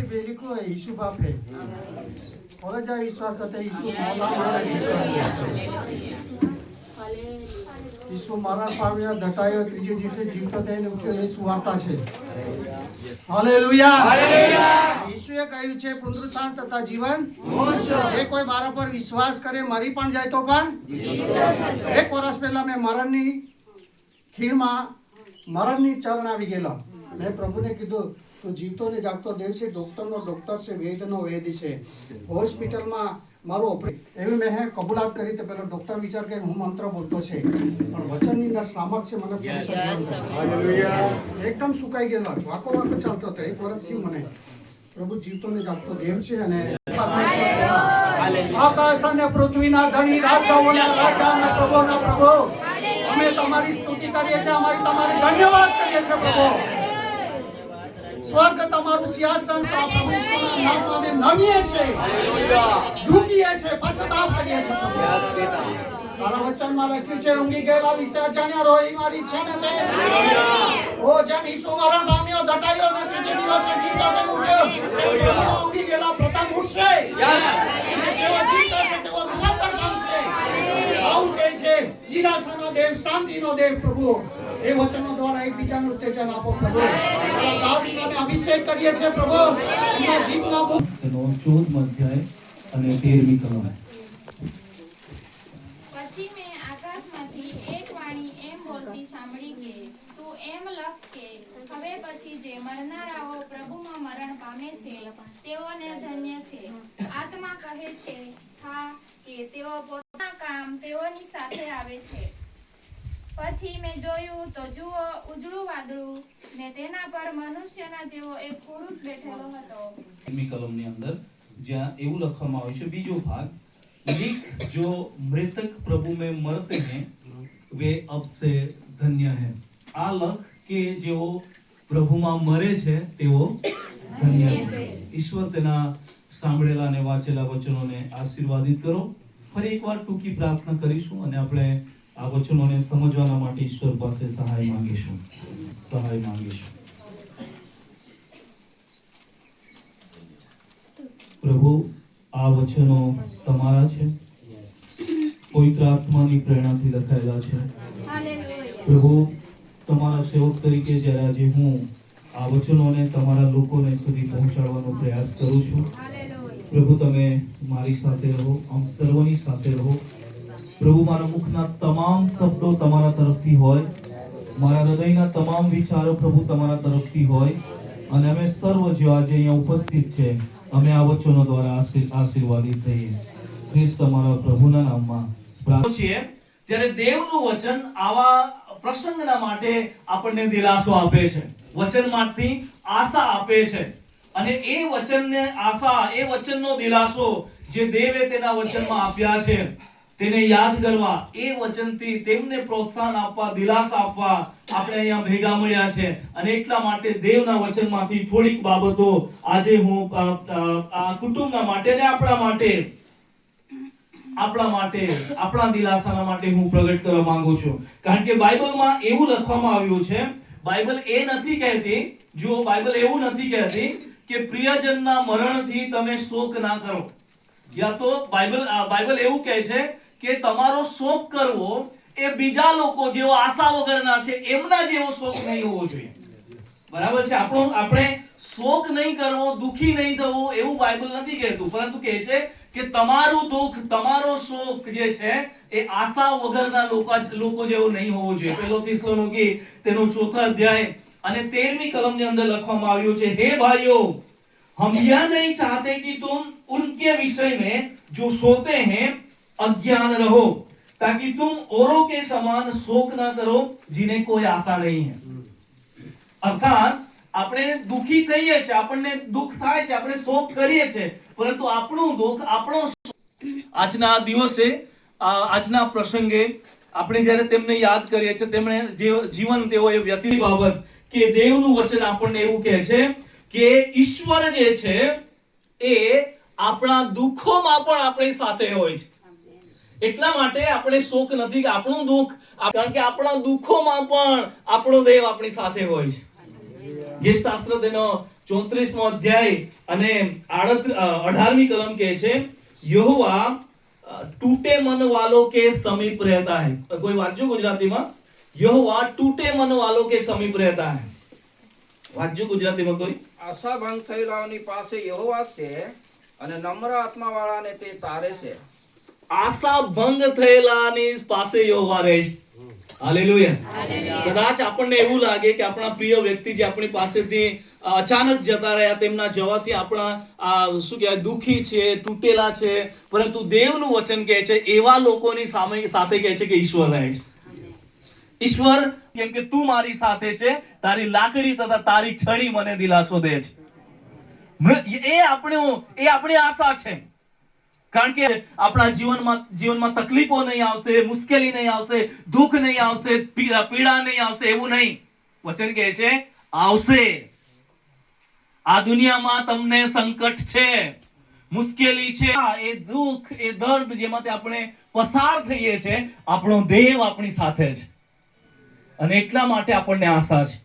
पे लिखो है यीशु बाप है और जहाँ विश्वास करते हैं यीशु मौला मारा यीशु मरण पाम्या दटायो ત્રીજે દિવસે જીવતો થઈને ઉઠ્યો એ સુવાર્તા છે હાલેલુયા હાલેલુયા ઈશ્વરે કહ્યું છે પુનરુત્થાન તથા જીવન જે કોઈ મારા પર વિશ્વાસ કરે મરી પણ જાય તો પણ એક વર્ષ પહેલા મેં મરણની ખીણમાં મરણની ચરણ આવી ગયેલો મેં પ્રભુને કીધું તો જીવતો ને જાગતો દેવ છે ડોક્ટરનો ડોક્ટર છે વૈદ્યનો વૈદ્ય છે હોસ્પિટલમાં મારું ઓપરેશન એવી મેં કબૂલાત કરી તો પેલો ડોક્ટર વિચાર કે હું મંત્ર બોલતો છે પણ વચનની અંદર સામર્થ્ય મને એકદમ સુકાઈ ગયેલો વાકો વાકો ચાલતો હતો એક વર્ષથી મને પ્રભુ જીવતો ને જાગતો દેવ છે અને આકાશ અને પૃથ્વીના ધણી રાજાઓના રાજા અને પ્રભુના પ્રભુ અમે તમારી સ્તુતિ કરીએ છીએ અમારી તમારી ધન્યવાદ કરીએ છીએ પ્રભુ સ્વર્ગ તમારું સિંહાસન પ્રભુ ઈશ્વરના નામમાં અમે નમીએ છીએ ઝૂકીએ છીએ પશ્ચાતાપ કરીએ છીએ તારા વચનમાં લખ્યું છે ઊંઘી ગયેલા વિશે અજાણ્યા રહો એ મારી ઈચ્છા નથી ઓ જેમ ઈસુ મરણ પામ્યો દટાયો અને ત્રીજે દિવસે જીવતો થઈને ઉઠ્યો ઊંઘી ગયેલા પ્રથમ ઉઠશે અને જેવો જીવતો છે તેવો રૂપાંતર પામશે આવું કહે છે નિરાશાનો દેવ શાંતિનો દેવ પ્રભુ એ વચનો દ્વારા એકબીજાને ઉત્તેજન આપો પ્રભુ દાસને અમે અભિષેક કરીએ છીએ પ્રભુ એમના જીવનો 14 અધ્યાય અને 13મી કલમ પછી મેં આકાશમાંથી એક વાણી એમ બોલતી સાંભળી કે તું એમ લખ કે હવે પછી જે મરનારાઓ પ્રભુમાં મરણ પામે છે તેઓને ધન્ય છે આત્મા કહે છે હા કે તેઓ પોતાના કામ તેઓની સાથે આવે છે પછી મેં જોયું તો જુઓ ઉજળું વાદળું ને તેના પર મનુષ્યના જેવો એક પુરુષ બેઠેલો હતો કલમની અંદર જ્યાં એવું લખવામાં આવ્યું છે બીજો ભાગ लिख जो मृतक प्रभु में मरते हैं वे अब से धन्य है आ लख के जो प्रभु में मरे छे तेओ धन्य है ईश्वर तेना सांभळेला ने वाचेला वचनोने आशीर्वादित करो फरी एक बार टूकी प्रार्थना करीशुं અને આપણે આ વચનોને સમજવાના માટે ઈશ્વર પાસે સહાય માંગીશું પ્રભુ આ વચનો તમારા છે પવિત્ર આત્માની પ્રેરણાથી લખાયેલા છે પ્રભુ તમારા સેવક તરીકે જ્યારે આજે હું આ વચનોને તમારા લોકોને સુધી પહોંચાડવાનો પ્રયાસ કરું છું પ્રભુ તમે મારી સાથે રહો આમ સર્વની સાથે રહો પ્રભુ મારા મુખના તમામ શબ્દો તમારા તરફથી હોય મારા હૃદયના તમામ વિચારો પ્રભુ તમારા તરફથી હોય અને અમે સર્વ જે આજે અહીંયા ઉપસ્થિત છે અમે આ વચનો દ્વારા આશીર્વાદિત થઈએ ખ્રિસ્ત તમારા પ્રભુના નામમાં પ્રાર્થના છીએ ત્યારે દેવનું વચન આવા પ્રસંગના માટે આપણને દિલાસો આપે છે વચનમાંથી આશા આપે છે અને એ વચનને આશા એ વચનનો દિલાસો જે દેવે તેના વચનમાં આપ્યા છે તેને યાદ કરવા એ વચનથી તેમને પ્રોત્સાહન આપવા દિલાસા આપવા આપણે અહીંયા ભેગા મળ્યા છે અને એટલા માટે દેવના વચનમાંથી થોડીક બાબતો આજે હું આ કુટુંબના માટે અને આપણા દિલાસાના માટે હું પ્રગટ કરવા માંગુ છું કારણ કે બાઇબલમાં એવું લખવામાં આવ્યું છે બાઇબલ એ નથી કહેતી જો બાઇબલ એવું નથી કહેતી કે પ્રિયજનના મરણથી તમે શોક ના કરો યા તો બાઇબલ એવું કહે છે કે તમારો શોક કરવો એ બીજા લોકો જેવો આશા વગરના છે એમના જેવો શોક નહીં હોવો જોઈએ બરાબર છે આપણે શોક નહીં કરવો દુખી નહીં થવું એવું બાઇબલ નથી કહેતું પરંતુ કહે છે કે તમારું દુઃખ તમારો શોક જે છે એ આશા વગરના લોકો જેવો નહીં હોવો જોઈએ પહેલો થેસલોનિકી તેનો 4થો અધ્યાય અને 13મી કલમની અંદર લખવામાં આવ્યું છે હે ભાઈઓ हम यह नहीं चाहते कि तुम उनके विषय में जो सोते हैं अज्ञान रहो ताकि तुम औरों के समान शोक ना करो जिन्हें कोई आशा नहीं है अर्थात આપણે દુખી થઈએ છે આપણને દુઃખ થાય છે આપણે શોક કરીએ છે પરંતુ આપણું દુઃખ આપણો આજના દિવસે આજના પ્રસંગે આપણે જ્યારે તેમને યાદ કરીએ છીએ તેમણે જે જીવન તેઓએ વ્યતીત બાબત કે દેવનું વચન આપણને એવું કહે છે કે ઈશ્વર જે છે એ આપણા દુઃખોમાં પણ આપણી સાથે હોય છે એટલા માટે આપણે શોક નથી કે આપણું દુઃખ કારણ કે આપણા દુઃખોમાં પણ આપણો દેવ આપણી સાથે હોય છે ગીત શાસ્ત્ર તેનો 34મો અધ્યાય અને 18મી કલમ કહે છે, યહોવા टूटे मन वालों के समीप रहता है. कोई वांचो गुजरातीમાં, યહોવા टूटे मन वालों के समीप रहता है. વાંચજો ગુજરાતીમાં કોઈ. આશા ભંગ થયેલાઓની પાસે યહોવા છે અને નમ્ર આત્માવાળાને તે તારે છે. આશા ભંગ થયેલાની પાસે યહોવા રહે છે. હાલેલુયા. કદાચ આપણને એવું લાગે કે આપણા પ્રિય વ્યક્તિ જે આપણી પાસેથી અચાનક જતા રહ્યા, તેમના જવાથી આપણા શું કહેવાય દુખી છે, તૂટેલા છે, પરંતુ દેવનું વચન કહે છે એવા લોકોની સાથે કહે છે કે ઈશ્વર રહે છે. ઈશ્વર કેમ કે તું મારી સાથે છે, તારી લાકડી તથા તારી છડી મને દિલાસો દે છે. એ આપણી આશા છે. કારણ કે આપણા જીવનમાં તકલીફો નહીં આવશે, મુશ્કેલી નહીં આવશે, દુઃખ નહીં આવશે, પીડા નહીં આવશે એવું નહીં. વચન કહે છે આવશે. આ દુનિયામાં તમને સંકટ છે, મુશ્કેલી છે, એ દુઃખ, એ દર્દ જેમાંથી આપણે પસાર થઈએ છે, આપણો દેવ આપણી સાથે છે અને એટલા માટે આપણને આશા છે.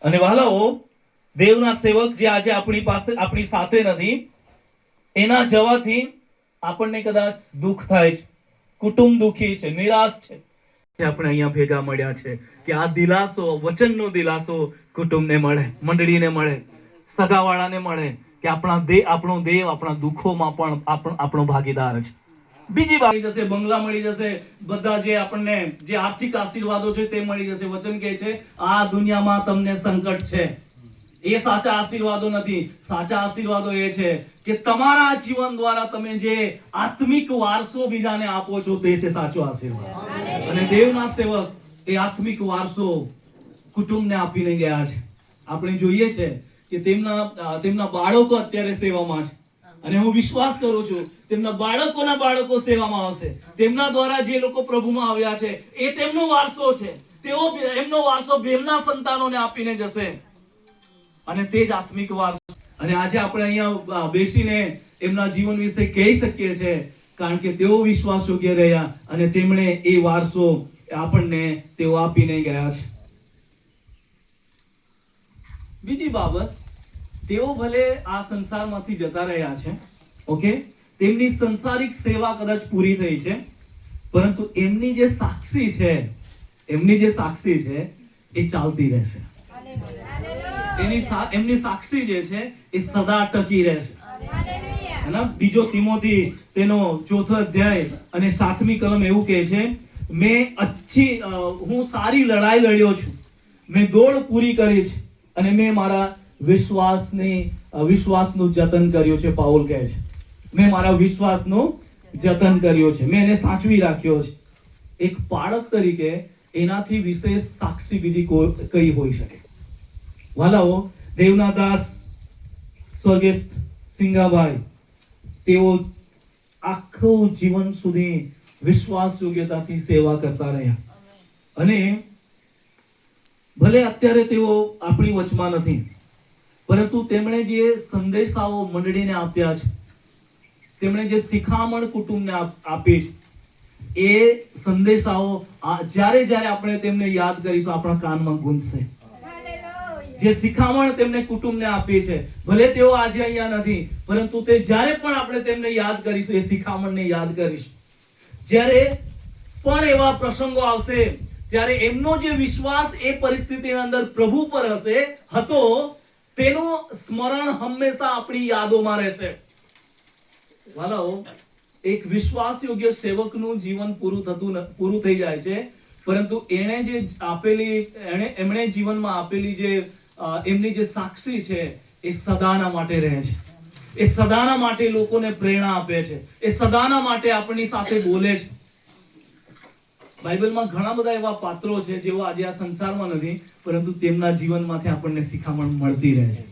અને વાલાઓ, દેવના સેવક જે આજે આપણી સાથે નથી, એના જવાથી આપણને કદાચ દુઃખ થાય છે, કુટુંબ દુઃખી છે, નિરાશ છે. આપણે અહીંયા ભેગા મળ્યા છે કે આ દિલાસો, વચનનો દિલાસો કુટુંબને મળે, મંડળીને મળે, સગાવાળાને મળે કે આપણો દેવ આપણા દુઃખોમાં પણ આપણો ભાગીદાર છે. બીજી વાત જશે, બંગલા મળી જશે, બધા જે આપણને જે આર્થિક આશીર્વાદો છે તે મળી જશે. વચન કહે છે આ દુનિયામાં તમને સંકટ છે. એ સાચા આશીર્વાદો નથી. સાચા આશીર્વાદો એ છે કે તમારા જીવન દ્વારા તમે જે આત્મિક વારસો બીજાને આપો છો તે છે સાચો આશીર્વાદ. અને દેવના સેવક એ આત્મિક વારસો કુટુંબને આપીને ગયા છે. આપણે જોઈએ છે કે તેમના બાળકો અત્યારે સેવામાં છે અને હું વિશ્વાસ કરું છું તેમના બાળકોના બાળકો સેવામાં આવશે. તેમના દ્વારા જે લોકો પ્રભુમાં આવ્યા છે એ તેમનો વારસો છે. તેઓ એમનો વારસો એમના સંતાનોને આપીને જશે અને તે જ આત્મિક વારસો. અને આજે આપણે અહીંયા બેસીને એમના જીવન વિશે કહી શકીએ છીએ કારણ કે તેઓ વિશ્વાસ યોગ્ય રહ્યા અને તેમણે એ વારસો આપણને તેઓ આપીને ગયા છે. બીજી બાબત, તેઓ ભલે આ સંસારમાંથી જતા રહ્યા છે, ઓકે, તેમની સંસારિક સેવા કદાચ પૂરી થઈ છે, પરંતુ એમની જે સાક્ષી છે એ ચાલતી રહેશે. એમની સાક્ષી જે છે એ સદા ટકી રહેશે. બીજો તિમોથી તેનો 4થો અધ્યાય અને 7મી કલમ એવું કહે છે, હું સારી લડાઈ લડ્યો છું, મેં દોડ પૂરી કરી છે અને મેં મારા વિશ્વાસનું જતન કર્યું છે. પાઉલ કહે છે મેં મારા વિશ્વાસનું જતન કર્યો છે, મેં એને સાચવી રાખ્યો છે. એક બાળક તરીકે એનાથી વિશેષ સાક્ષી બીજી કઈ હોઈ શકે? વાલાઓ, દેવના દાસ સ્વર્ગસ્થ સિંગાભાઈ, તેઓ આખું જીવન સુધી વિશ્વાસ યોગ્યતાથી સેવા કરતા રહ્યા અને ભલે અત્યારે તેઓ આપણી વચમાં નથી, પરંતુ તેમણે જે સંદેશાઓ મંડળીને આપ્યા છે, તેમણે જે શિખામણ કુટુંબને આપી છે, એ સંદેશાઓ જ્યારે આપણે તેમને યાદ કરીશું આપણા કાનમાં ગુંજશે. જે શિખામણ તેમને કુટુંબને આપી છે, ભલે તેઓ આજે અહીંયા નથી, પરંતુ તે જ્યારે પણ આપણે તેમને યાદ કરીશું, એ શિખામણને યાદ કરીશું. જ્યારે પણ એવા પ્રસંગો આવશે ત્યારે એમનો જે વિશ્વાસ એ પરિસ્થિતિની અંદર પ્રભુ પર હતો તેનું સ્મરણ હંમેશા આપણી યાદોમાં રહેશે. વાલાઓ, એક વિશ્વાસ યોગ્ય સેવકનું જીવન પૂરું થઈ જાય છે, પરંતુ એમણે જીવનમાં આપેલી જે એમની જે સાક્ષી છે એ સદાના માટે રહે છે. એ સદાના માટે લોકોને પ્રેરણા આપે છે. એ સદાના માટે આપણી સાથે બોલે છે. બાઇબલમાં ઘણા બધા એવા પાત્રો છે જેઓ આજે આ સંસારમાં નથી, પરંતુ તેમના જીવનમાંથી આપણને શિખામણ મળતી રહે છે.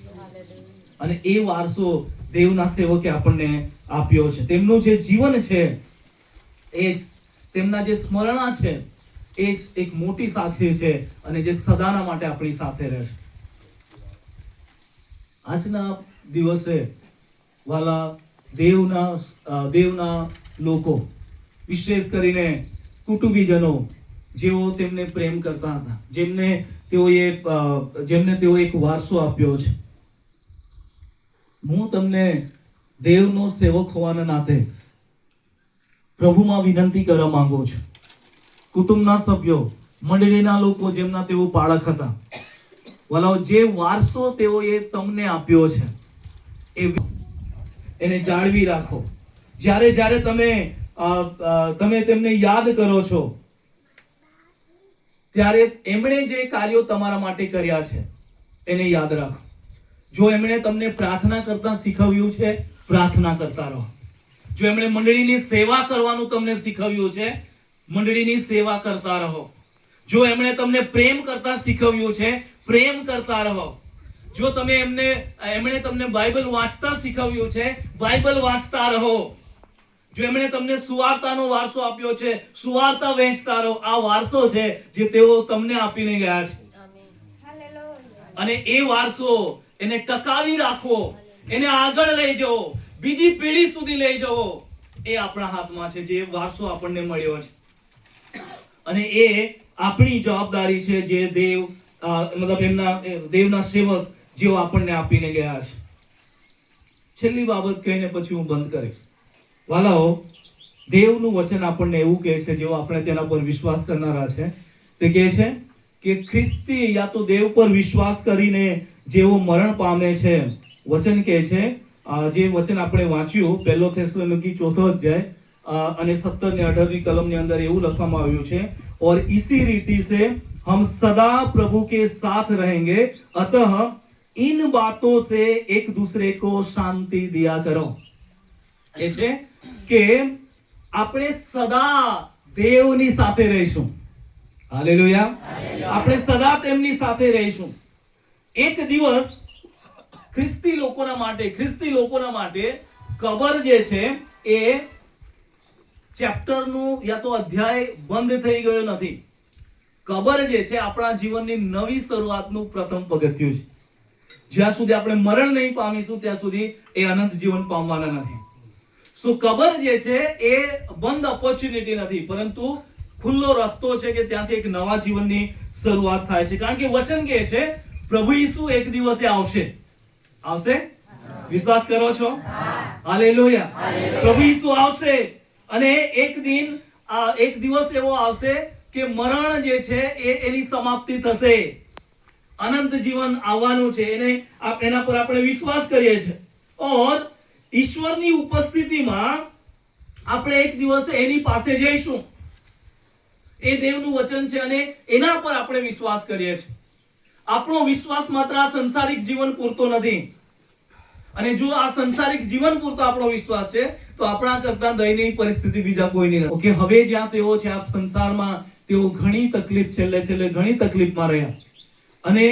અને એ વારસો દેવના સેવકે આપણને આપ્યો છે. તેમનું જે જીવન છે એ જ તેમના જે સ્મરણા છે એ જ એક મોટી સાક્ષી છે અને જે સદાના માટે આપણી સાથે રહે છે. આજના દિવસે વાલા, દેવના લોકો, વિશેષ કરીને કુટુંબીજનો જેઓ તેમને પ્રેમ કરતા હતા, જેમને તેઓ એક વારસો આપ્યો છે, હું તમને દેવનો સેવક હોવાના નાતે પ્રભુમાં વિનંતી કરવા માંગુ છું. કુટુંબના સભ્યો, મંડળીના લોકો જેમના તેઓ બાળક હતા, વલાઓ જે વારસો તેઓએ તમને આપ્યો છે એને જાળવી રાખો. જ્યારે જ્યારે તમે તેમને યાદ કરો છો ત્યારે એમણે જે કાર્યો તમારા માટે કર્યા છે એને યાદ રાખો. જો એમણે તમને પ્રાર્થના કરતા શીખવ્યું છે, પ્રાર્થના કરતા રહો. જો એમણે મંડળીની સેવા કરવાનું તમને શીખવ્યું છે, મંડળીની સેવા કરતા રહો. જો એમણે તમને પ્રેમ કરતા શીખવ્યું છે, પ્રેમ કરતા રહો. જો એમણે તમને બાઇબલ વાંચતા શીખવ્યું છે, બાઇબલ વાંચતા રહો. જો એમણે તમને સુવાર્તાનો વારસો આપ્યો છે, સુવાર્તા વહેંચતા રહો. આ વારસો છે જે તેઓ તમને આપીને ગયા છે, અને એ વારસો એને ટકાવી રાખવો, એને આગળ લઈ જવો, બીજી પેઢી સુધી લઈ જવો, એ આપણા હાથમાં છે. જે વારસો આપણને મળ્યો છે, અને એ આપણી જવાબદારી છે જે દેવના સેવક જેઓ આપણને આપીને ગયા છે. છેલ્લી બાબત કહીને પછી હું બંધ કરીશ. વાલાઓ, દેવનું વચન આપણને એવું કહે છે, જેઓ આપણે તેના પર વિશ્વાસ કરનારા છે, તે કહે છે કે ખ્રિસ્તી યા તો દેવ પર વિશ્વાસ કરીને જેઓ મરણ પામે છે, વચન કહે છે, જે વચન આપણે વાંચ્યું 1 થેસલોનિકી 4 અધ્યાય અને 17 ને 18 કલમની અંદર એવું લખવામાં આવ્યું છે, और इसी रीति से हम सदा प्रभु के साथ रहेंगे, अतः इन बातों से एक दूसरे को शांति दिया करो. એ છે કે આપણે સદા દેવની સાથે રહીશું. હાલેલુયા. આપણે સદા તેમની સાથે રહીશું. એક દિવસ ખ્રિસ્તી લોકોના માટે કબર જે છે એ ચેપ્ટરનું યા તો અધ્યાય બંધ થઈ ગયો નથી. કબર જે છે આપણા જીવનની નવી શરૂઆતનું પ્રથમ પગથિયું છે. જ્યાં સુધી આપણે મરણ નહીં પામીશું ત્યાં સુધી એ અનંત જીવન પામવાના નથી. સો કબર જે છે એ બંધ ઓપોર્ચ્યુનિટી નથી, પરંતુ ખુલ્લો રસ્તો છે કે ત્યાંથી એક નવા જીવનની શરૂઆત થાય છે. કારણ કે વચન કહે છે પ્રભુ ઈસુ એક દિવસે આવશે. વિશ્વાસ કરો છો? હાલેલુયા. પ્રભુ ઈસુ આવશે, અને એક દિવસ એવો આવશે કે મરણ જે છે એની સમાપ્તિ થશે, અનંત જીવન આવવાનું છે. એના પર આપણે વિશ્વાસ કરીએ છીએ. ઓર ઈશ્વરની ઉપસ્થિતિમાં આપણે એક દિવસે એની પાસે જઈશું. એ દેવનું વચન છે, અને એના પર આપણે વિશ્વાસ કરીએ છીએ. આપણો વિશ્વાસ માત્ર આ સંસારિક જીવન પૂરતો નથી. અને જો આ સંસારિક જીવન પૂરતો આપણો વિશ્વાસ છે તો આપણા કરતા દયનીય પરિસ્થિતિ બીજા કોઈની નથી. ઓકે, હવે જ્યાં તેઓ છે આ સંસારમાં, તેઓ ઘણી છેલ્લે ઘણી તકલીફમાં રહ્યા. અને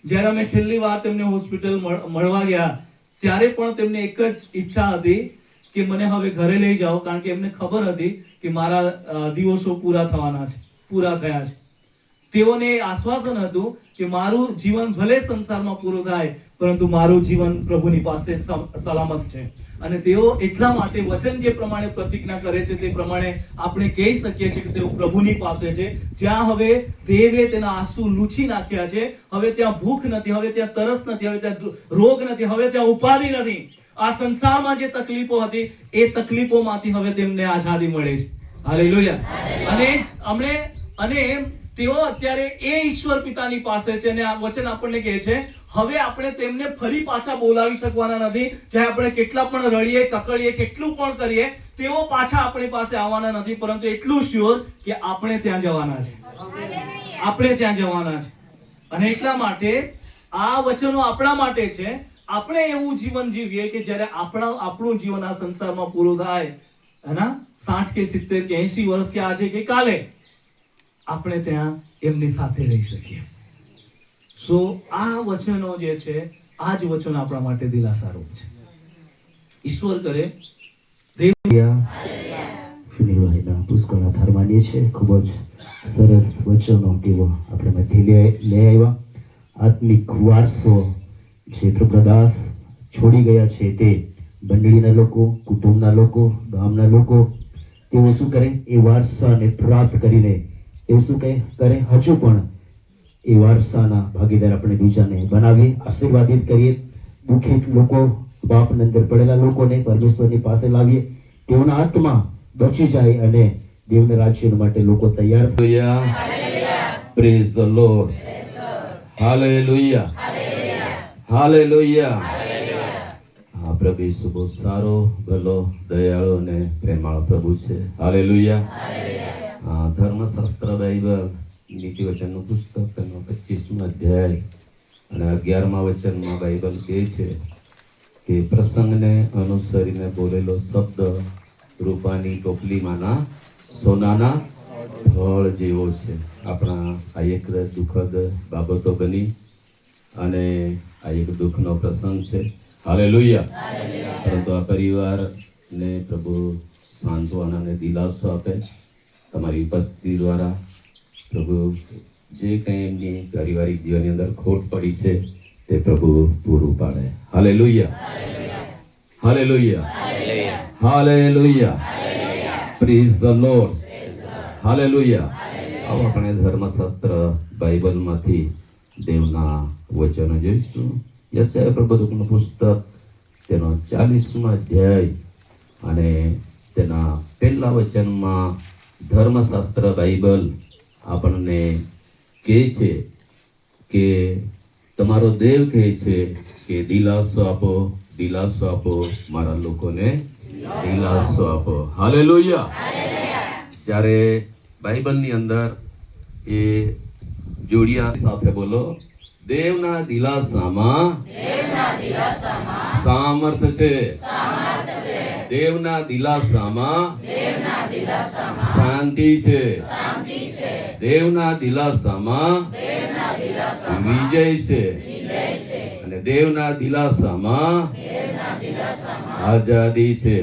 જ્યારે અમે છેલ્લી વાર તેમને હોસ્પિટલ મળવા ગયા ત્યારે પણ તેમને એક જ ઈચ્છા હતી કે મને હવે ઘરે લઈ જાઓ, કારણ કે એમને ખબર હતી કે મારા દિવસો પૂરા થયા છે. તેઓને આશ્વાસન હતું કે મારું જીવન ભલે સંસારમાં પૂરું થાય, પરંતુ મારું જીવન પ્રભુની પાસે સલામત છે. અને તેઓ એટલા માટે વચન જે પ્રમાણે પ્રતિજ્ઞા કરે છે તે પ્રમાણે આપણે કહી શકીએ છીએ કે તેઓ પ્રભુની પાસે છે, જ્યાં હવે દેવે તેના આંસુ લૂછી નાખ્યા છે. હવે ત્યાં ભૂખ નથી, હવે ત્યાં તરસ નથી, હવે ત્યાં રોગ નથી, હવે ત્યાં ઉપાધિ નથી. આ સંસારમાં જે તકલીફો હતી એ તકલીફોમાંથી હવે તેમને આઝાદી મળે છે. હાલેલુયા. અને તેઓ અત્યારે એ ઈશ્વર પિતાની પાસે છે, અને આ વચન આપણને કહે છે હવે આપણે તેમને ફરી પાછા બોલાવી શકવાના નથી. ચાહે આપણે કેટલા પણ રડીએ, કકડીએ, કેટલું પણ કરીએ, તેઓ પાછા આપણી પાસે આવવાના નથી. પરંતુ એટલું શ્યોર કે આપણે ત્યાં જવાના છે. અને એટલા માટે આ વચનો આપણા માટે છે. આપણે એવું જીવન જીવીએ કે જ્યારે આપણું જીવન આ સંસારમાં પૂરું થાય, 60 કે 70 કે 80 વર્ષ કે આજે કે કાલે, આપણે ત્યાં એમની સાથે રહી શકીએ. સો આ વચનો જે છે, આ જ વચનો આપણા માટે દિલાસારૂપ છે. ઈશ્વર કરે પુષ્કળ આભાર માનીએ છીએ. ખૂબ જ સરસ વચનો તેઓ આપણે મધ્ય લઈ આવ્યા. આત્મિક વારસો જે પ્રભુદાસ છોડી ગયા છે તે મંડળીના લોકો, કુટુંબના લોકો, ગામના લોકો, તેઓ શું કરે? એ વારસાને પ્રાપ્ત કરીને એ શું કરે? હજુ પણ એ વારસાના ભાગીદાર આપણે બીજાને બનાવીએ, આશીર્વાદિત કરીએ. દુઃખિત લોકો પાપની અંદર પડેલા લોકોને પરમેશ્વરની પાસે લાવીએ, તેઓના આત્મા બચી જાય અને દેવના રાજ્ય માટે લોકો તૈયાર. Praise the Lord. Hallelujah. Hallelujah. હા, પ્રભુ ઈસુ બહુ સારો, ભલો, દયાળુ અને પ્રેમાળ પ્રભુ છે. હાલેલુયા. હા, ધર્મશાસ્ત્ર બાઇબલ નીતિ વચનનું પુસ્તક તેનો 25મો અધ્યાય અને 11મા વચનમાં બાઇબલ કહે છે કે પ્રસંગને અનુસરીને બોલેલો શબ્દ રૂપાની ટોપલીમાંના સોનાના ફળ જેવો છે. આપણા આ એક દુઃખદ બાબતો બની અને આ એક દુઃખનો પ્રસંગ છે. હાલેલુયા. પરંતુ આ પરિવારને પ્રભુ સાંત્વના અને દિલાસો આપે. તમારી ઉપસ્થિતિ દ્વારા પ્રભુ જે કંઈ એમની પારિવારિક જીવનની અંદર ખોટ પડી છે તે પ્રભુ પૂરું પાડે. Hallelujah. Hallelujah. Hallelujah. Praise the Lord. Hallelujah. આવો આપણે ધર્મશાસ્ત્ર બાઇબલમાંથી દેવના વચનો જોઈશું. યશાયા પ્રબોધકનું પુસ્તક તેનો 40મો અધ્યાય અને તેના પહેલા વચનમાં ધર્મશાસ્ત્ર બાઇબલ આપણને કહે છે કે તમારો દેવ કહે છે કે દિલાસો આપો, દિલાસો આપો, મારા લોકોને દિલાસો આપો. હાલેલુયા. જ્યારે બાઇબલની અંદર એ જોડિયા સાથે બોલો, દેવના દિલાસામાં સામર્થ છે. દેવના દિલાસામાં શાંતિ છે. દેવના દિલાસામાં વિજય છે. અને દેવના દિલાસામાં આઝાદી છે.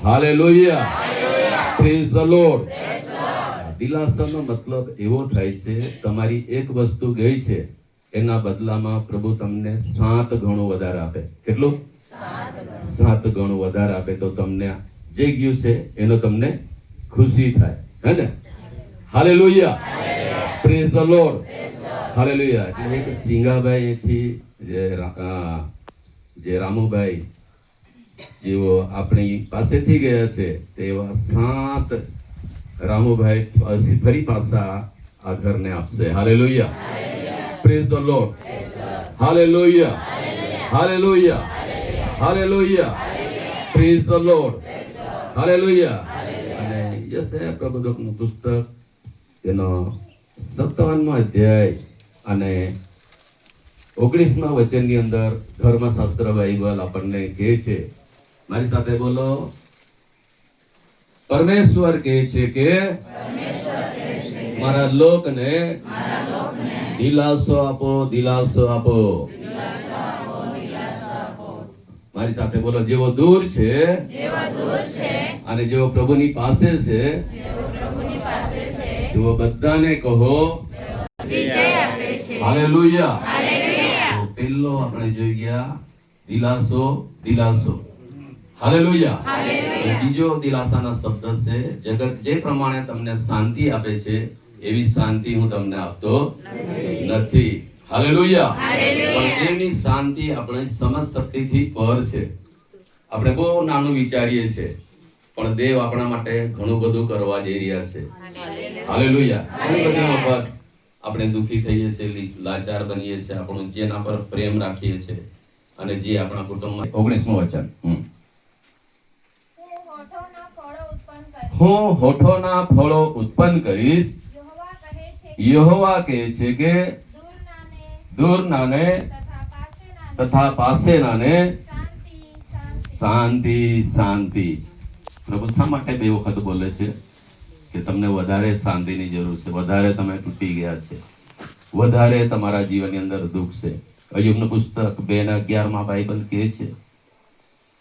હાલેલુયા. Praise the Lord. દિલાસાનો મતલબ એવો થાય છે તમારી એક વસ્તુ ગઈ છે એના બદલામાં પ્રભુ તમને 7 ગણું વધારે આપે. કેટલું? 7 ગણું વધારે આપે તો તમને જે ગયું છે એનો તમને ખુશી થાય, હે ને? Hallelujah. Praise the Lord. Hallelujah. એટલે એક સિંગાભાઈ એથી જે રામુભાઈ જેઓ આપણી પાસેથી ગયા છે તેવા 7 રામુભાઈ ફરી પાછા આ ઘરને આપશે. Hallelujah. Praise the Lord. Hallelujah. Hallelujah. Hallelujah. Praise the Lord. Hallelujah. અને યશાયા પ્રબોધકનું પુસ્તક તેનો 57મો અધ્યાય અને 19મા વચનની અંદર ધર્મશાસ્ત્ર બાઇબલ આપણને કહે છે, મારી સાથે બોલો, પરમેશ્વર કહે છે કે મારા લોકને દિલાસો આપો, દિલાસો આપો. મારી સાથે બોલો, જેવો દૂર છે અને જેવો પ્રભુની પાસે છે તેઓ બધાને કહો હાલેલુયા. તો પહેલો આપણે જોઈ ગયા દિલાસો, દિલાસો. હાલેલુયા. બીજો દિલાસાનો શબ્દ છે જગત જે પ્રમાણે તમને શાંતિ આપે છે એવી શાંતિ હું તમને આપતો નથી. હાલેલુયા. પણ એની શાંતિ આપણે સમજ શક્તિથી પર છે. આપણે બહુ નાનું વિચારીએ છીએ પણ દેવ આપણા માટે ઘણું બધું કરવા જઈ રહ્યા છે. હાલેલુયા. ઘણી બધી વખત આપણે દુઃખી થઈએ છીએ, લાચાર બનીએ છીએ, આપણું જેના પર પ્રેમ રાખીએ છીએ અને જે આપણા કુટુંબમાં 19મું વચન, હું હોઠોના ફળો ઉત્પન્ન કરીશ. યહોવા કહે છે કે દૂરનાને તથા પાસેનાને શાંતિ, શાંતિ. પ્રભુ શા માટે 2 વખત બોલે છે કે તમને વધારે શાંતિની જરૂર છે, વધારે તમે તૂટી ગયા છે, વધારે તમારા જીવનની અંદર દુઃખ છે. અય્યુબનું પુસ્તક 2:11માં બાઇબલ કહે છે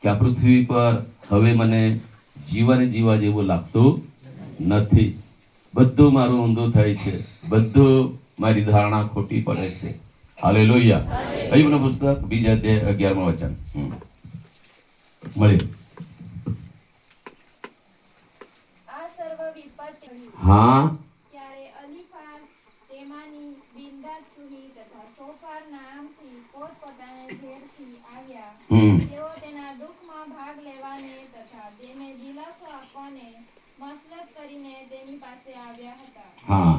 કે આ પૃથ્વી પર હવે મને જીવન જીવા જેવું લાગતું નથી. બધું મારું ઊંધું થાય છે, બધું મારી ધારણા ખોટી પડે છે. હાલેલુયા. અય્યુબનું પુસ્તક 2:11માં વચન મળ્યું. હા. ત્યારે અલીફાઝ તેમાની બિલ્દા બિલદાદ સુહી તથા સોફાર નામથી પોતપોતાના ઘેરથી આવ્યા. હમ તેઓ તેના દુઃખમાં ભાગ લેવાને તથા તેને દિલાસો આપવાને મસલત કરીને તેની પાસે આવ્યા હતા. હા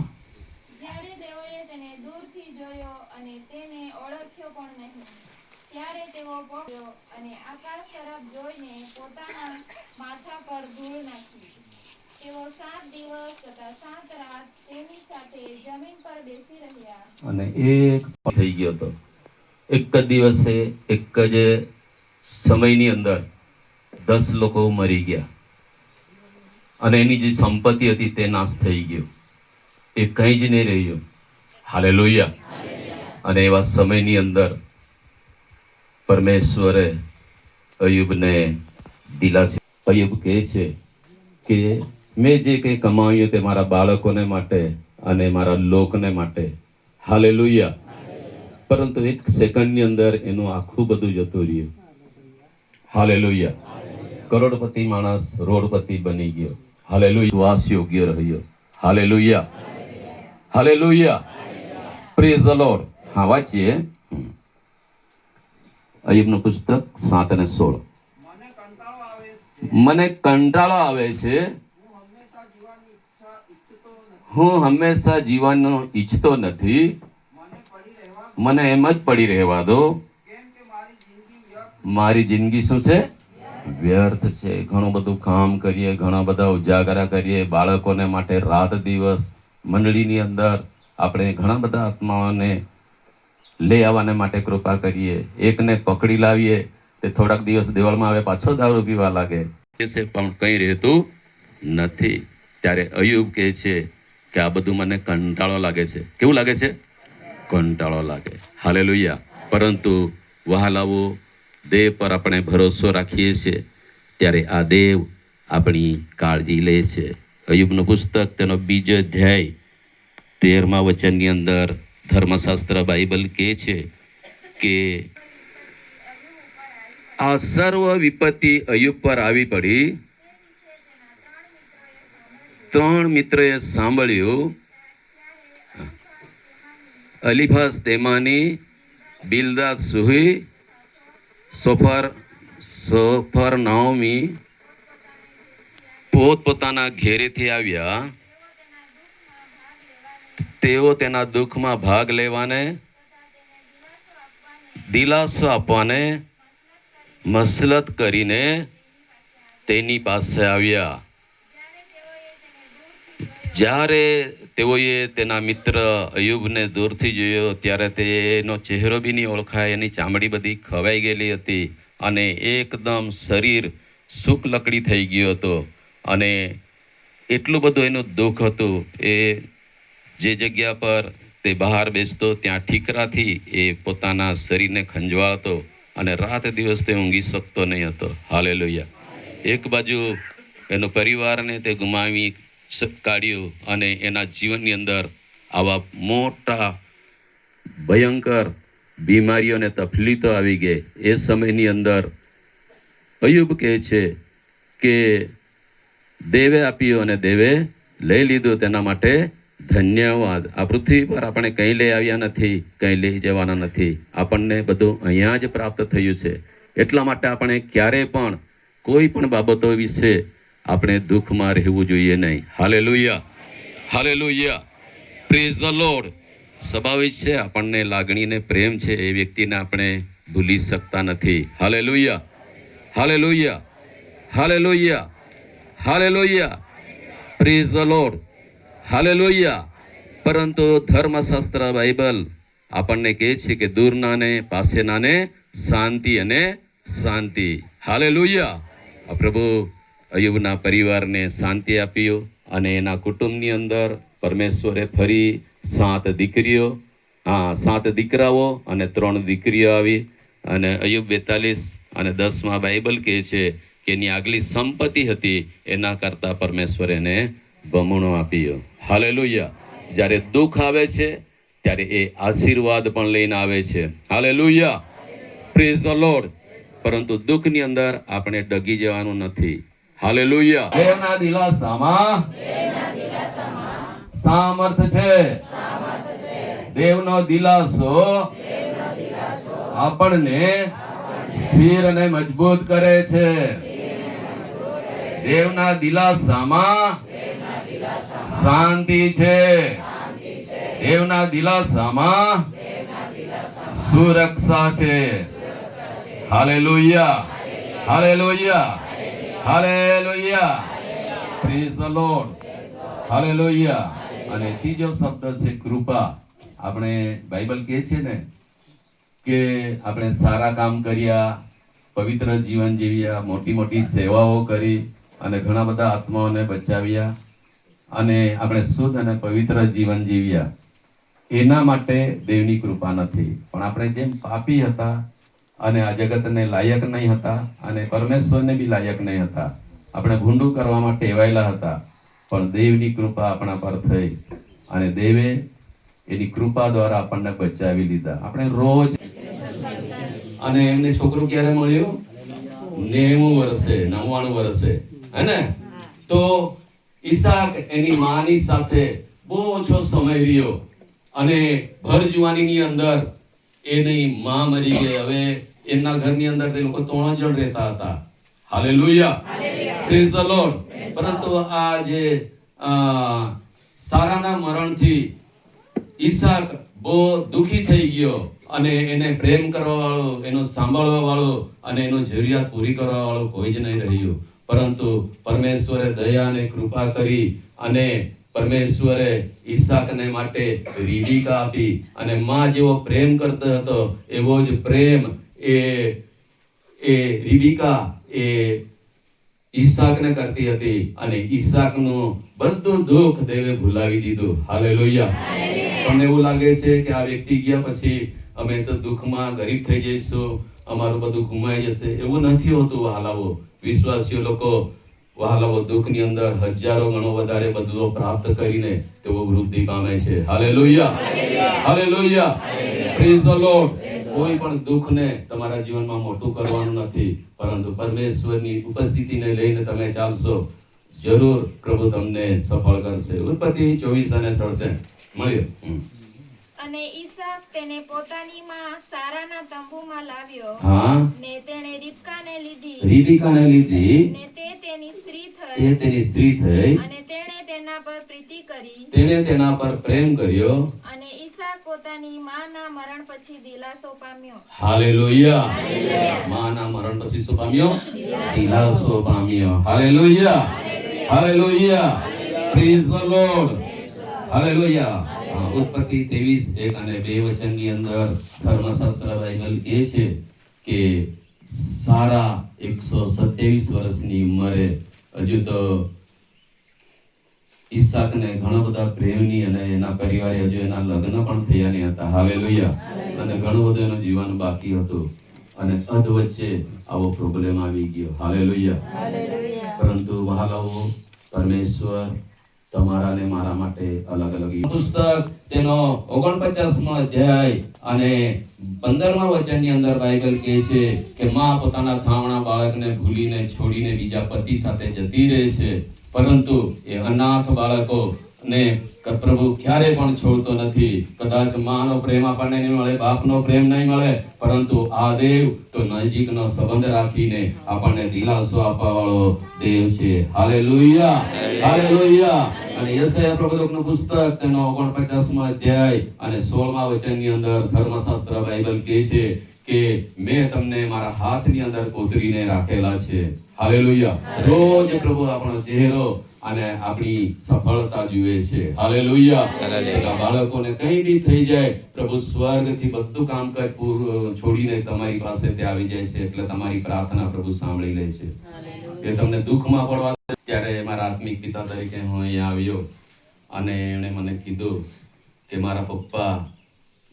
જ્યારે તેઓએ તેને દૂરથી જોયો અને તેને ઓળખ્યો પણ નહીં, ત્યારે તેઓ પહોંચ્યો અને આકાશ તરફ જોઈને પોતાના માથા પર ધૂળ નાખી. તેઓ 7 દિવસ તથા 7 રાત તેની સાથે જમીન પર બેસી રહ્યા. અને એક થઈ ગયો હતો. એક જ દિવસે એક જ સમયની અંદર 10 લોકો મરી ગયા અને એની જે સંપત્તિ હતી તે નાશ થઈ ગયો. એ કંઈ જ નહીં રહ્યું. હાલેલુયા. અને એવા સમયની અંદર પરમેશ્વરે અયુબને દિલાસી. અયુબ કહે છે કે મેં જે કંઈ કમાવ્યું તે મારા બાળકોને માટે અને મારા લોકને માટે. હાલેલુયા. પરંતુ એક સેકન્ડની અંદર એનું આખું બધું જતું રહ્યું. હાલેલુયા. કરોડપતિ માણસ રોડપતિ બની ગયો. હાલેલુયા. વાસ યોગ્ય રહ્યો. Hallelujah. Hallelujah. Praise the lord. હા, વાંચીએ અયુબનું પુસ્તક 7 અને 16. મને કંટાળો આવે છે. મને કંટાળો આવે છે. હું હંમેશા જીવવાની ઈચ્છા ઈચ્છતો હું હંમેશા જીવવાનું ઈચ્છતો નથી. મને મને એમ જ પડી રહેવા દો. કેમ કે મારી જિંદગી વ્યર્થ. મારી જિંદગી શું છે? વ્યર્થ છે. ઘણું બધું કામ કરીએ, ઘણા બધા ઉજાગરા કરીએ, બાળકોને માટે રાત દિવસ, મંડળીની અંદર આપણે ઘણા બધા આત્માઓને લઈ આવવાને માટે કૃપા કરીએ. એકને પકડી લાવીએ તે થોડાક દિવસ દેવળમાં આવે, પાછો દારૂ પીવા લાગે, પણ કંઈ રહેતું નથી. ત્યારે અયુબ કહે છે કે આ બધું મને કંટાળો લાગે છે. કેવું લાગે છે? કંટાળો લાગે. હાલેલુયા. પરંતુ વહાલાઓ, દેવ પર આપણે ભરોસો રાખીએ છીએ ત્યારે આ દેવ આપણી કાળજી લે છે. અયુબનું પુસ્તક તેનો 2 અધ્યાય 13મા વચનની અંદર ધર્મશાસ્ત્ર બાઇબલ કહે છે કે આ સર્વ વિપત્તિ અયુબ પર આવી પડી. 3 મિત્રોએ સાંભળ્યું. અલીફાઝ તેમાની, બિલદાદ સુહી, સોફર નાઓમી પોતપોતાના ઘેરેથી આવ્યા. તેઓ તેના દુઃખમાં ભાગ લેવાને, દિલાસો આપવાને મસલત કરીને તેની પાસે આવ્યા. જ્યારે તેઓએ તેના મિત્ર અયુબને દૂરથી જોયો ત્યારે તેનો ચહેરો બી નહીં ઓળખાય. એની ચામડી બધી ખવાઈ ગયેલી હતી અને એકદમ શરીર સૂક લકડી થઈ ગયો હતો અને એટલું બધું એનું દુઃખ હતું. એ જે જગ્યા પર તે બહાર બેસતો ત્યાં ઠીકરાથી એ પોતાના શરીરને ખંજવાળતો અને રાત દિવસ તે ઊંઘી શકતો નહીં હતો. હાલેલુયા. એક બાજુ એનો પરિવારને તે ગુમાવી કાઢ્યું અને એના જીવનની અંદર આવા મોટા ભયંકર બીમારીઓ અને તકલીફો આવી ગઈ. એ સમયની અંદર અયુબ કહે છે કે દેવે આપ્યું અને દેવે લઈ લીધું, તેના માટે ધન્યવાદ. આ પૃથ્વી પર આપણે કંઈ લઈ આવ્યા નથી, કંઈ લઈ જવાના નથી. આપણને બધું અહીંયા જ પ્રાપ્ત થયું છે. એટલા માટે આપણે ક્યારેય પણ કોઈ પણ બાબતો વિશે આપણે દુઃખમાં રહેવું જોઈએ નહીં. Hallelujah. Hallelujah. Praise the lord. સ્વાભાવિક છે, આપણને લાગણીને પ્રેમ છે એ વ્યક્તિને આપણે ભૂલી શકતા નથી. Hallelujah. Hallelujah. Hallelujah. Hallelujah. Praise the Lord. Hallelujah. પરંતુ ધર્મશાસ્ત્ર બાઇબલ આપણને કહે છે કે દૂરનાને પાસેનાને શાંતિ અને શાંતિ. હાલેલુયા. આ પ્રભુ અયુબના પરિવારને શાંતિ આપ્યો અને એના કુટુંબની અંદર પરમેશ્વરે ફરી 7 દીકરીઓ, 7 દીકરાઓ અને 3 દીકરીઓ આવી. અને અયુબ 42 અને 10માં બાઇબલ કહે છે કે એની આગલી સંપત્તિ હતી એના કરતાં પરમેશ્વર એને બમણો આપ્યો. હાલેલુયા. જ્યારે દુઃખ આવે છે ત્યારે એ આશીર્વાદ પણ લઈને આવે છે. હાલેલુયા. Praise the lord. પરંતુ દુઃખની અંદર આપણે ડગી જવાનું નથી. હાલેલુયા. દેવના દિલાસામાં સામર્થ છે. દેવનો દિલાસો આપણને સ્થિર અને મજબૂત કરે છે. દેવના દિલાસામાં શાંતિ છે. દેવના દિલાસામાં સુરક્ષા છે. Hallelujah, hallelujah, hallelujah. Praise the Lord. Hallelujah. અને ત્રીજો શબ્દ છે કૃપા. આપણે બાઇબલ કહે છે ને કે આપણે સારા કામ કર્યા, પવિત્ર જીવન જીવ્યા, મોટી મોટી સેવાઓ કરી અને ઘણા બધા આત્માઓને બચાવ્યા અને આપણે શુદ્ધ અને પવિત્ર જીવન જીવ્યા. એના માટે દેવની કૃપા નથી. પણ આપણે જેમ પાપી હતા અને આ જગતને લાયક નહીં હતા અને પરમેશ્વરને બી લાયક નહીં હતા, આપણે ભૂંડું કરવા માટે ટેવાયેલા હતા, પણ દેવની કૃપા આપણા પર થઈ અને દેવે એની કૃપા દ્વારા આપણને બચાવી લીધા. આપણે રોજ અને એમને છોકરો ક્યારે મળ્યો? 90 વર્ષે, 99 વર્ષે, હે ને? તો ઈસાક એની માની સાથે બહુ ઓછો સમય રહ્યો અને ભર જુવાનીની અંદર એની માં મરી ગઈ. હવે એમના ઘરની અંદર તે લોકો 3 જણ રહેતા હતા. Hallelujah, praise the lord. પરંતુ આ જે સારાના મરણથી ઈસાક બહુ દુખી થઈ ગયો અને એને પ્રેમ કરવા વાળો, એનો સાંભળવા વાળો અને એનો જરૂરિયાત પૂરી કરવા વાળો કોઈ જ નહીં રહ્યું. પરંતુ પરમેશ્વરે દયા અને કૃપા કરી અને પરમેશ્વરે ઈસાકને માટે રીબિકા આપી અને માં જેવો પ્રેમ કરતો હતો એવો જ પ્રેમ એ રીબિકા એ ઈસાકને કરતી હતી અને ઈસાકનું બધું દુઃખ દેવે ભૂલાવી દીધું. હાલેલુયા. તમને એવું લાગે છે કે આ વ્યક્તિ ગયા પછી અમે તો દુઃખમાં ગરીબ થઈ જઈશું, અમારું બધું ગુમાઈ જશે? એવું નથી હોતું વહાલાઓ. વિશ્વાસીઓ લોકો વહાલાઓ દુઃખની અંદર હજારો ગણો વધારે બધું પ્રાપ્ત કરીને તેઓ વૃદ્ધિ પામે છે. Hallelujah, hallelujah, praise the lord. કોઈ પણ દુઃખને તમારા જીવનમાં મોટું કરવાનું નથી, પરંતુ પરમેશ્વરની ઉપસ્થિતિને લઈને તમે ચાલશો, જરૂર પ્રભુ તમને સફળ કરશે. ઉત્પત્તિ 24 અને 67 મળ્યો. અને ઈસાક તેને પોતાની માં સારાના તંબુમાં લાવ્યો. હા. ને તેણે રીબકાને લીધી. રીબિકાને લીધી. ને તે તેની સ્ત્રી તે થઈ. તેની સ્ત્રી થઈ. અને તેણે તેના પર પ્રીતિ કરી. તેણે તેના પર પ્રેમ કર્યો. અને ઈસાક પોતાની માના મરણ પછી દિલાસો પામ્યો. હાલેલુયા. માના મરણ પછી શું પામ્યો? દિલાસો પામ્યો. Hallelujah, hallelujah, praise the Lord. Hallelujah. ઉત્પત્તિ 23:1 અને 2 વચનની અંદર ધર્મશાસ્ત્ર બાઇબલ કહે છે કે સારા 127 વર્ષની ઉંમરે હજુ તો ઈસાકને ઘણા બધા પ્રેમની અને એના પરિવારે હજુ એના લગ્ન પણ થયા નહીં હતા. હાલેલુયા. અને ઘણું બધું એનું જીવન બાકી હતું અને અધ વચ્ચે આવો પ્રોબ્લેમ આવી ગયો. હાલેલુયા. પરંતુ વહાલાઓ, પરમેશ્વર તમારા ને મારા માટે અલગ અલગ પુસ્તક તેનો 49મો અધ્યાય અને 15મા વચનની અંદર બાઇબલ કહે છે કે માં પોતાના ધાવણા બાળકને ભૂલીને છોડીને બીજા પતિ સાથે જતી રહે છે, પરંતુ એ અનાથ બાળકોને પ્રભુ ક્યારે પણ છોડતો નથી. કદાચ માનો પ્રેમ આપણને નહીં મળે, બાપનો પ્રેમ નહીં મળે, પરંતુ આ દેવ તો નજીકનો સંબંધ રાખીને આપણને દિલાસો આપવા વાળો દેવ છે. Hallelujah, hallelujah. અને યશાયા પ્રવચકનું પુસ્તક તેનો 49મો અધ્યાય અને 16મા વચનની અંદર ધર્મશાસ્ત્ર બાઇબલ કહે છે કે મેં તમને મારા હાથની અંદર કોતરીને રાખેલા છે. હાલેલુયા. રોજ પ્રભુ આપણો ચહેરો અને આપણી સફળતા જુએ છે. હાલેલુયા. બાળકોને કંઈ બી થઈ જાય, પ્રભુ સ્વર્ગથી બધું કામકાજ છોડીને તમારી પાસે તે આવી જાય છે, એટલે તમારી પ્રાર્થના પ્રભુ સાંભળી લે છે. એ તમને દુઃખમાં પડવા ત્યારે મારા આત્મિક પિતા તરીકે હું અહીંયા આવ્યો અને એણે મને કીધું કે મારા પપ્પા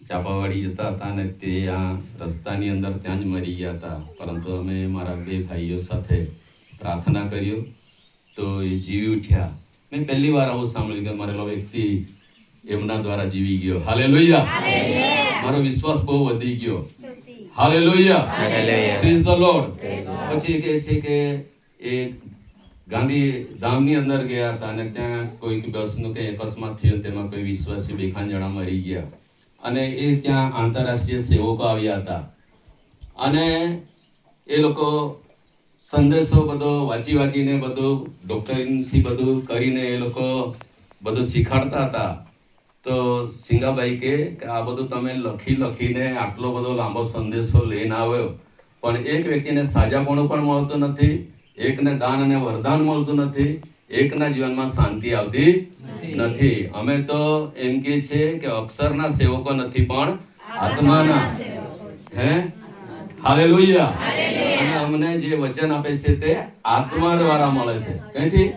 ચાપાવાડી જતા હતા અને તે આ રસ્તાની અંદર ત્યાં જ મરી ગયા હતા, પરંતુ અમે મારા 2 ભાઈઓ સાથે પ્રાર્થના કર્યો તો એ જીવી ઉઠ્યા. મેં પહેલી વાર આવું સાંભળ્યું કે મરેલો વ્યક્તિ એમના દ્વારા જીવી ગયો. હાલેલુયા. મારો વિશ્વાસ બહુ વધી ગયો. Hallelujah, praise the lord. પછી કહે છે કે એ ગાંધીધામની અંદર ગયા હતા અને ત્યાં કોઈ બસનું કંઈ અકસ્માત થયો, તેમાં કોઈ વિશ્વાસી 2 જણા મરી ગયા અને એ ત્યાં આંતરરાષ્ટ્રીય સેવકો આવ્યા હતા અને એ લોકો સંદેશો બધો વાંચીને બધું ડોક્ટરીથી બધું કરીને એ લોકો બધું શીખવાડતા હતા. તો સિંગાબાઈ કે આ બધું તમે લખીને આટલો બધો લાંબો સંદેશો લઈને આવ્યો, પણ એક વ્યક્તિને સાજાપણું પણ મળતું નથી, એકને દાન અને વરદાન મળતું નથી, એકના જીવનમાં શાંતિ આવતી નથી. અમે તો એમ કે છે કે અક્ષરના સેવકો નથી પણ આત્માના. હે હાલેલુયા. અને અમને જે વચન આપે છે તે આત્મા દ્વારા મળે છે. કઈથી?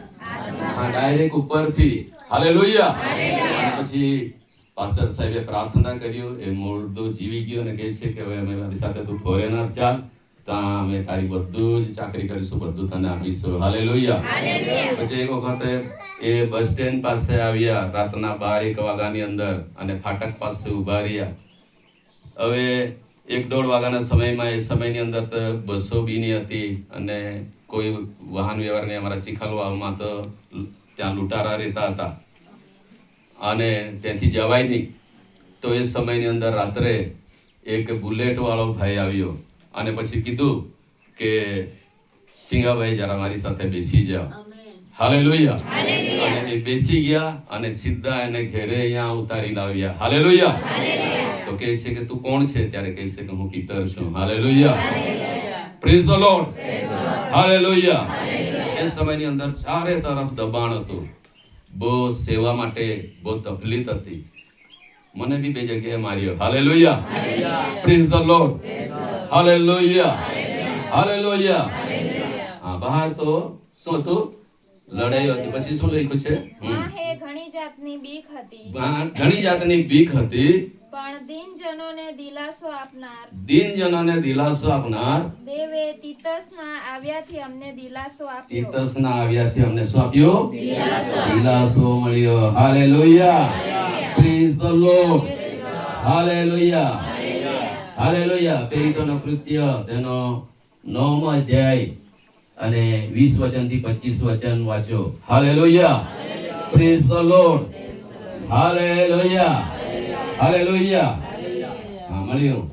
હા, ડાયરેક્ટ ઉપરથી. હાલેલુયા. પછી પાસ્ટર સાહેબે પ્રાર્થના કર્યું, એ મુર્દો જીવી ગયો અને કહે છે કે હવે અમે મારી સાથે તું ફોરેનર ચાલ, ત્યાં અમે તારી બધું જ ચાકરી કરીશું, બધું તને આપીશું. હાલેલુયા. પછી એક વખતે એ બસ સ્ટેન્ડ પાસે આવ્યા રાતના 12-1 વાગ્યાની અંદર અને ફાટક પાસે ઉભા રહ્યા. હવે 1-1.5 વાગ્યાના સમયમાં, એ સમયની અંદર તો બસો બીની હતી અને કોઈ વાહન વ્યવહાર નહીં. અમારા ચીખલવામાં તો ત્યાં લૂંટારા રહેતા હતા અને ત્યાંથી જવાય નહીં. તો એ સમયની અંદર રાત્રે એક બુલેટ વાળો ભાઈ આવ્યો અને પછી કીધું કે સિંગાભાઈ જરા મારી સાથે બેસી જાઓ. હાલેલુયા. અને એ બેસી ગયા અને સીધા એને ઘેરે અહીંયા ઉતારી લાવ્યા. હાલેલુયા. તો કહે છે કે તું કોણ છે? ત્યારે કહે છે કે હું પિતર છું. Hallelujah. Praise the Lord. Hallelujah. એ સમયની અંદર ચારે તરફ દબાણ હતું, બહુ સેવા માટે બહુ તકલીફ હતી. મને બી 2 જગ્યાએ માર્યો. Hallelujah. Praise the Lord. Hallelujah. Hallelujah. હા, બહાર તો શું હતું? લડાઈ હતી. પછી શું લખ્યું છે? વાહે ઘણી જાતની બીક હતી, ઘણી જાતની બીક હતી, પણ દીનજનોને દિલાસો આપનાર દીનજનોને દિલાસો આપનાર દેવે તીતસના આવ્યાથી અમને દિલાસો આપ્યો. તીતસના આવ્યાથી અમને શું આપ્યો? દિલાસો મળ્યો. Hallelujah. Praise the Lord. Hallelujah. Hallelujah. પ્રેરિતોના કૃત્ય તેનો 9મો અધ્યાય અને 20 વચનથી 25 વચન વાંચો. Hallelujah. Praise the Lord. Hallelujah. Hallelujah. હા, મળ્યું.